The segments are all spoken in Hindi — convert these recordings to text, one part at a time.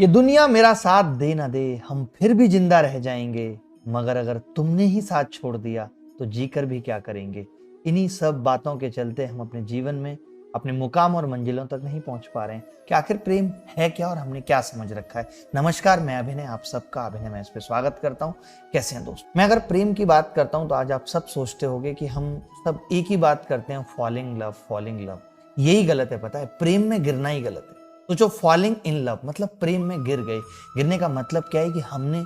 ये दुनिया मेरा साथ दे ना दे, हम फिर भी जिंदा रह जाएंगे, मगर अगर तुमने ही साथ छोड़ दिया तो जीकर भी क्या करेंगे। इन्हीं सब बातों के चलते हम अपने जीवन में अपने मुकाम और मंजिलों तक नहीं पहुंच पा रहे हैं कि आखिर प्रेम है क्या और हमने क्या समझ रखा है। नमस्कार, मैं अभिनय, आप सबका अभिनय मैं इस पे स्वागत करता हूँ। कैसे हैं दोस्त? मैं अगर प्रेम की बात करता हूँ तो आज आप सब सोचते होंगे कि हम सब एक ही बात करते हैं, फॉलिंग लव। यही गलत है, पता है? प्रेम में गिरना ही गलत है। तो जो फॉलिंग इन लव मतलब प्रेम में गिर गए, गिरने का मतलब क्या है कि हमने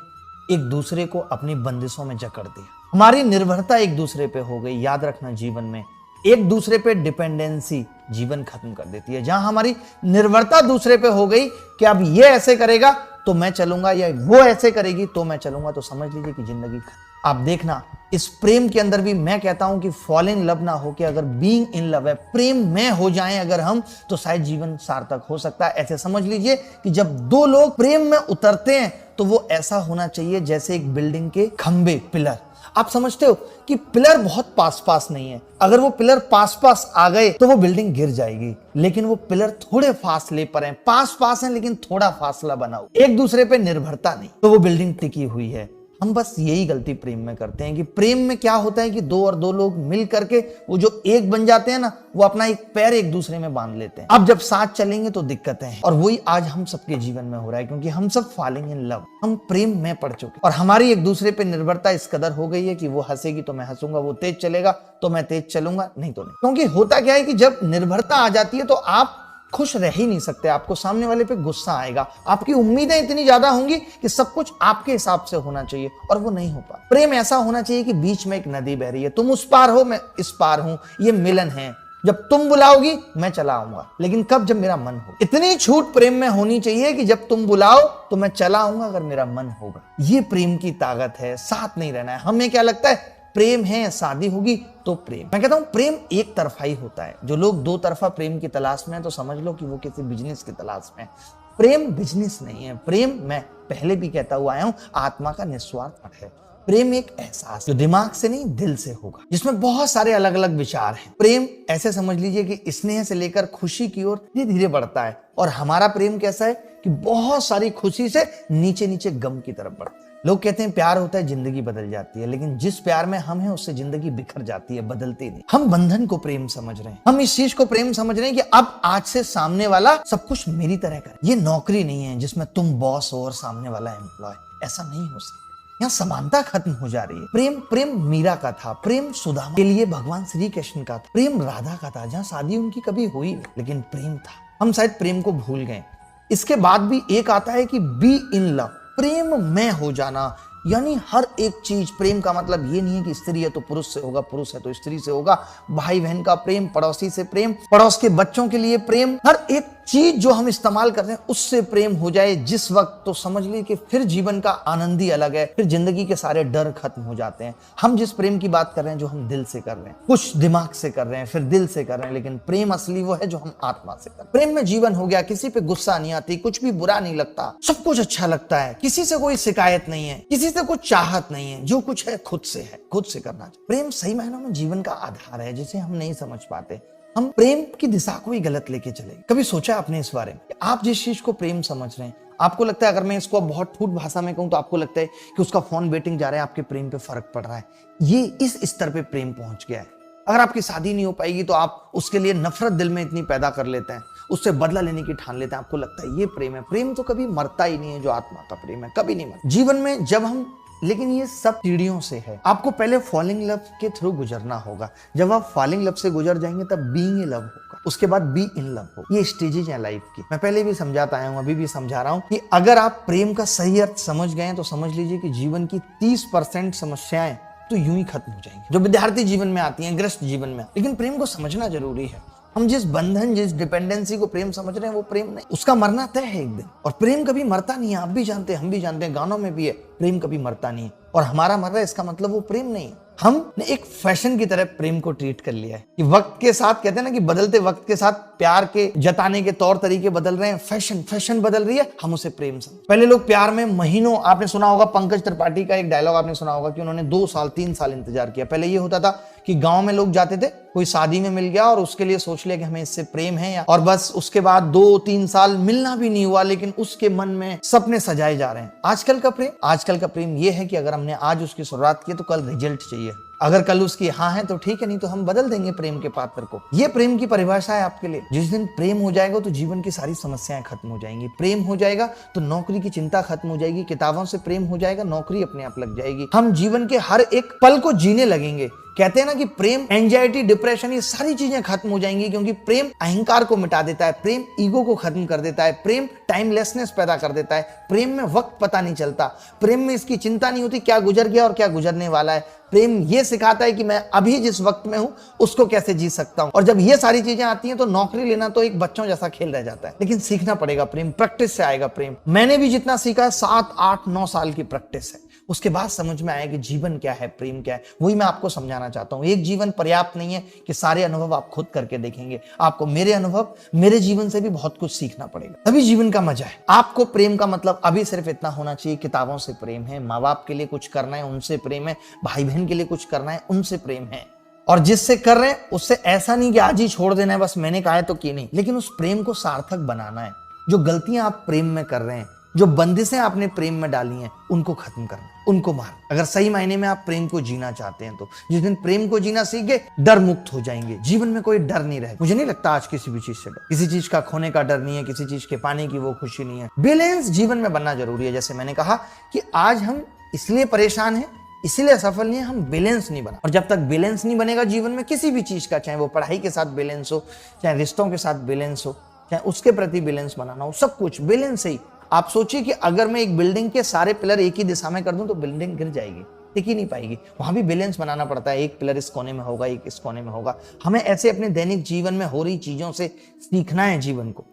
एक दूसरे को अपनी बंदिशों में जकड़ दिया, हमारी निर्भरता एक दूसरे पे हो गई। याद रखना, जीवन में एक दूसरे पे डिपेंडेंसी जीवन खत्म कर देती है। जहां हमारी निर्भरता दूसरे पे हो गई कि अब ये ऐसे करेगा तो मैं चलूंगा या वो ऐसे करेगी तो मैं चलूंगा, तो समझ लीजिए कि जिंदगी खत्म। आप देखना, इस प्रेम के अंदर भी मैं कहता हूं कि फॉल इन लव ना हो के अगर बीइंग इन लव है, प्रेम में हो जाएं अगर हम, तो शायद जीवन सार्थक हो सकता है। ऐसे समझ लीजिए कि जब दो लोग प्रेम में उतरते हैं तो वो ऐसा होना चाहिए जैसे एक बिल्डिंग के खंबे, पिलर। आप समझते हो कि पिलर बहुत पास पास नहीं है, अगर वो पिलर पास पास आ गए तो वो बिल्डिंग गिर जाएगी। लेकिन वो पिलर थोड़े फासले पर हैं, पास पास हैं लेकिन थोड़ा फासला बनाओ, एक दूसरे पे निर्भरता नहीं, तो वो बिल्डिंग टिकी हुई है। हम बस यही गलती प्रेम में करते हैं कि प्रेम में क्या होता है कि दो लोग मिल करके वो जो एक बन जाते हैं ना, वो अपना एक पैर एक दूसरे में बांध लेते हैं। अब जब साथ चलेंगे तो दिक्कतें हैं, और वही आज हम सबके जीवन में हो रहा है, क्योंकि हम सब फॉलिंग इन लव, हम प्रेम में पड़ चुके और हमारी एक दूसरे पे निर्भरता इस कदर हो गई है कि वो हंसेगी तो मैं हंसूंगा, वो तेज चलेगा तो मैं तेज चलूंगा, नहीं तो नहीं। क्योंकि होता क्या है कि जब निर्भरता आ जाती है तो आप खुश रह ही नहीं सकते, आपको सामने वाले पे गुस्सा आएगा, आपकी उम्मीदें इतनी ज्यादा होंगी कि सब कुछ आपके हिसाब से होना चाहिए और वो नहीं हो पा। प्रेम ऐसा होना चाहिए कि बीच में एक नदी बह रही है, तुम उस पार हो, मैं इस पार हूं, ये मिलन है। जब तुम बुलाओगी मैं चला आऊंगा, लेकिन कब? जब मेरा मन हो। इतनी छूट प्रेम में होनी चाहिए कि जब तुम बुलाओ तो मैं चला आऊंगा अगर मेरा मन होगा। ये प्रेम की ताकत है, साथ नहीं रहना है। हमें क्या लगता है प्रेम है, शादी होगी तो प्रेम। मैं कहता हूं प्रेम एक तरफा ही होता है। जो लोग दो तरफा प्रेम की तलाश में है तो समझ लो कि वो किसी बिजनेस की तलाश में है। प्रेम बिजनेस नहीं है। प्रेम, मैं पहले भी कहता हुआ आया हूं, आत्मा का निस्वार्थ है। प्रेम एक एहसास जो दिमाग से नहीं दिल से होगा, जिसमें बहुत सारे अलग अलग विचार हैं। प्रेम ऐसे समझ लीजिए कि स्नेह से लेकर खुशी की ओर धीरे धीरे बढ़ता है, और हमारा प्रेम कैसा है कि बहुत सारी खुशी से नीचे नीचे गम की तरफ बढ़ता है। लोग कहते हैं प्यार होता है जिंदगी बदल जाती है, लेकिन जिस प्यार में हम हैं उससे जिंदगी बिखर जाती है, बदलती नहीं। हम बंधन को प्रेम समझ रहे हैं, हम इस चीज को प्रेम समझ रहे हैं कि अब आज से सामने वाला सब कुछ मेरी तरह करे। ये नौकरी नहीं है जिसमें तुम बॉस हो और सामने वाला एम्प्लॉय, ऐसा नहीं हो सकता। यहाँ समानता खत्म हो जा रही है। प्रेम मीरा का था, प्रेम सुदामा के लिए भगवान श्री कृष्ण का था, प्रेम राधा का था, जहाँ शादी उनकी कभी हुई नहीं, लेकिन प्रेम था। हम शायद प्रेम को भूल गए। इसके बाद भी एक आता है कि बी इन लव, प्रेम में हो जाना। यानी हर एक चीज, प्रेम का मतलब ये नहीं है कि स्त्री है तो पुरुष से होगा, पुरुष है तो स्त्री से होगा, भाई बहन का प्रेम, पड़ोसी से प्रेम, पड़ोस के बच्चों के लिए प्रेम, हर एक चीज जो हम इस्तेमाल करते हैं उससे प्रेम हो जाए जिस वक्त, तो समझ लीजिए कि फिर जीवन का आनंद ही अलग है, फिर जिंदगी के सारे डर खत्म हो जाते हैं। हम जिस प्रेम की बात कर रहे हैं, जो हम दिल से कर रहे हैं, कुछ दिमाग से कर रहे हैं, फिर दिल से कर रहे हैं, लेकिन प्रेम असली वो है जो हम आत्मा से कर रहे हैं। प्रेम में जीवन हो गया, किसी पे गुस्सा नहीं आती, कुछ भी बुरा नहीं लगता, सब कुछ अच्छा लगता है, किसी से कोई शिकायत नहीं है, किसी से कुछ चाहत नहीं है, जो कुछ है खुद से है, खुद से करना चाहिए। प्रेम सही मायनों में जीवन का आधार है, जिसे हम नहीं समझ पाते। हम प्रेम की दिशा को ही गलत लेके चले। कभी सोचा आपने इस बारे में? आप जिस चीज को प्रेम समझ रहे हैं, आपको लगता है, अगर मैं इसको बहुत ठूठ भाषा में कहूं तो आपको लगता है कि उसका फोन वेटिंग जा रहा है, आपके प्रेम पे फर्क पड़ रहा है। ये इस स्तर पे प्रेम पहुंच गया है। अगर आपकी शादी नहीं हो पाएगी तो आप उसके लिए नफरत दिल में इतनी पैदा कर लेते हैं, उससे बदला लेने की ठान लेते हैं। आपको लगता है ये प्रेम है। प्रेम तो कभी मरता ही नहीं है, जो आत्मा का प्रेम है कभी नहीं मरता जीवन में। जब हम, लेकिन ये सब सीढ़ियों से है। आपको पहले फॉलिंग लव के थ्रू गुजरना होगा। जब आप फॉलिंग लव से गुजर जाएंगे तब बीइंग इन लव होगा, उसके बाद बी इन लव होगा। ये स्टेजेज हैं लाइफ की। मैं पहले भी समझाता आया हूं, अभी भी समझा रहा हूं कि अगर आप प्रेम का सही अर्थ समझ गए तो समझ लीजिए कि जीवन की 30% समस्याएं तो यूं ही खत्म हो जाएंगी, जो विद्यार्थी जीवन में आती हैं, गृहस्थ जीवन में। लेकिन प्रेम को समझना जरूरी है। हम जिस बंधन, जिस डिपेंडेंसी को प्रेम समझ रहे हैं, वो प्रेम नहीं, उसका मरना तय है एक दिन। और प्रेम कभी मरता नहीं है, आप भी जानते हैं, हम भी जानते हैं, गानों में भी है, प्रेम कभी मरता नहीं है। और हमारा मर रहा है, इसका मतलब वो प्रेम नहीं है। हमने एक फैशन की तरह प्रेम को ट्रीट कर लिया है कि वक्त के साथ, कहते हैं ना कि बदलते वक्त के साथ प्यार के जताने के तौर तरीके बदल रहे हैं, फैशन बदल रही है, हम उसे प्रेम समझ। पहले लोग प्यार में महीनों, आपने सुना होगा पंकज त्रिपाठी का एक डायलॉग आपने सुना होगा कि उन्होंने 2 साल 3 साल इंतजार किया। पहले ये होता था कि गांव में लोग जाते थे, कोई शादी में मिल गया और उसके लिए सोच लिया कि हमें इससे प्रेम है, या और बस उसके बाद 2-3 साल मिलना भी नहीं हुआ, लेकिन उसके मन में सपने सजाए जा रहे हैं। आजकल का प्रेम ये है कि अगर हमने आज उसकी शुरुआत की तो कल रिजल्ट चाहिए। अगर कल उसकी हाँ है तो ठीक है, नहीं तो हम बदल देंगे प्रेम के पात्र को। ये प्रेम की परिभाषा है आपके लिए। जिस दिन प्रेम हो जाएगा तो जीवन की सारी समस्याएं खत्म हो जाएंगी। प्रेम हो जाएगा तो नौकरी की चिंता खत्म हो जाएगी। किताबों से प्रेम हो जाएगा, नौकरी अपने आप लग जाएगी। हम जीवन के हर एक पल को जीने लगेंगे। कहते हैं ना कि प्रेम एंजाइटी, डिप्रेशन, ये सारी चीजें खत्म हो जाएंगी, क्योंकि प्रेम अहंकार को मिटा देता है, प्रेम ईगो को खत्म कर देता है, प्रेम टाइमलेसनेस पैदा कर देता है, प्रेम में वक्त पता नहीं चलता, प्रेम में इसकी चिंता नहीं होती क्या गुजर गया और क्या गुजरने वाला है। प्रेम ये सिखाता है कि मैं अभी जिस वक्त में हूं उसको कैसे जी सकता हूं। और जब ये सारी चीजें आती हैं तो नौकरी लेना तो एक बच्चों जैसा खेल रह जाता है। लेकिन सीखना पड़ेगा प्रेम, प्रैक्टिस से आएगा प्रेम। मैंने भी जितना सीखा है 7, 8, 9 साल की प्रैक्टिस है। उसके बाद समझ में आया कि जीवन क्या है, प्रेम क्या है। वही मैं आपको समझाना चाहता हूं। एक जीवन पर्याप्त नहीं है कि सारे अनुभव आप खुद करके देखेंगे। आपको मेरे अनुभव, मेरे जीवन से भी बहुत कुछ सीखना पड़ेगा, तभी जीवन का मजा है। आपको प्रेम का मतलब अभी सिर्फ इतना होना चाहिए, किताबों से प्रेम है, माँ बाप के लिए कुछ करना है उनसे प्रेम है, भाई बहन के लिए कुछ करना है उनसे प्रेम है। और जिससे कर रहे हैं उससे ऐसा नहीं कि आज ही छोड़ देना है, बस मैंने कहा है तो की नहीं, लेकिन उस प्रेम को सार्थक बनाना है। जो गलतियां आप प्रेम में कर रहे हैं, जो बंदिशें आपने प्रेम में डाली हैं, उनको खत्म करना, उनको मार। अगर सही मायने में आप प्रेम को जीना चाहते हैं तो जिस दिन प्रेम को जीना सीख गए, डर मुक्त हो जाएंगे। जीवन में कोई डर नहीं रहे। मुझे नहीं लगता आज किसी भी चीज से डर, किसी चीज का खोने का डर नहीं है, किसी चीज के पाने की वो खुशी नहीं है। बैलेंस जीवन में बनना जरूरी है। जैसे मैंने कहा कि आज हम इसलिए परेशान हैं, इसलिए असफल नहीं है, हम बैलेंस नहीं बना। और जब तक बैलेंस नहीं बनेगा जीवन में किसी भी चीज का, चाहे वो पढ़ाई के साथ बैलेंस हो, चाहे रिश्तों के साथ बैलेंस हो, चाहे उसके प्रति बैलेंस बनाना हो, सब कुछ बैलेंस से ही। आप सोचिए कि अगर मैं एक बिल्डिंग के सारे पिलर एक ही दिशा में कर दूं तो बिल्डिंग गिर जाएगी, टिक ही नहीं पाएगी। वहां भी बैलेंस बनाना पड़ता है। एक पिलर इस कोने में होगा, एक इस कोने में होगा। हमें ऐसे अपने दैनिक जीवन में हो रही चीजों से सीखना है जीवन को,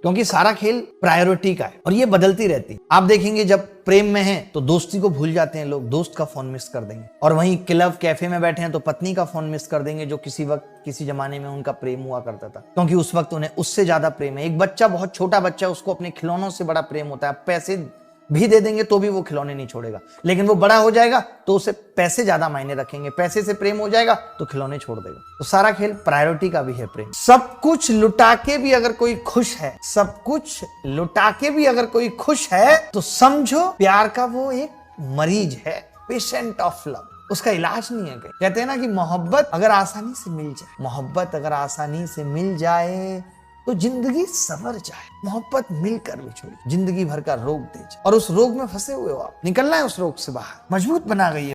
क्योंकि सारा खेल प्रायोरिटी का है और ये बदलती रहती है। आप देखेंगे जब प्रेम में हैं तो दोस्ती को भूल जाते हैं लोग, दोस्त का फोन मिस कर देंगे। और वहीं क्लब कैफे में बैठे हैं तो पत्नी का फोन मिस कर देंगे, जो किसी वक्त किसी जमाने में उनका प्रेम हुआ करता था, क्योंकि उस वक्त उन्हें उससे ज्यादा प्रेम है। एक बच्चा, बहुत छोटा बच्चा, उसको अपने खिलौनों से बड़ा प्रेम होता है। पैसे भी दे देंगे तो भी वो खिलौने नहीं छोड़ेगा, लेकिन वो बड़ा हो जाएगा तो उसे पैसे ज्यादा मायने रखेंगे, पैसे से प्रेम हो जाएगा तो खिलौने छोड़ देगा। तो सारा खेल प्रायोरिटी का भी है प्रेम। सब कुछ लुटा के भी अगर कोई खुश है, सब कुछ लुटा के भी अगर कोई खुश है तो समझो प्यार का वो एक मरीज है, पेशेंट ऑफ लव। उसका इलाज नहीं है कहीं। कहते हैं ना कि मोहब्बत अगर आसानी से मिल जाए, मोहब्बत अगर आसानी से मिल जाए तो जिंदगी संवर जाए। मोहब्बत मिलकर भी छोड़ी, जिंदगी भर का रोग दे जाए और उस रोग में फंसे हुए हो आप, निकलना है उस रोग से बाहर, मजबूत बना गई है।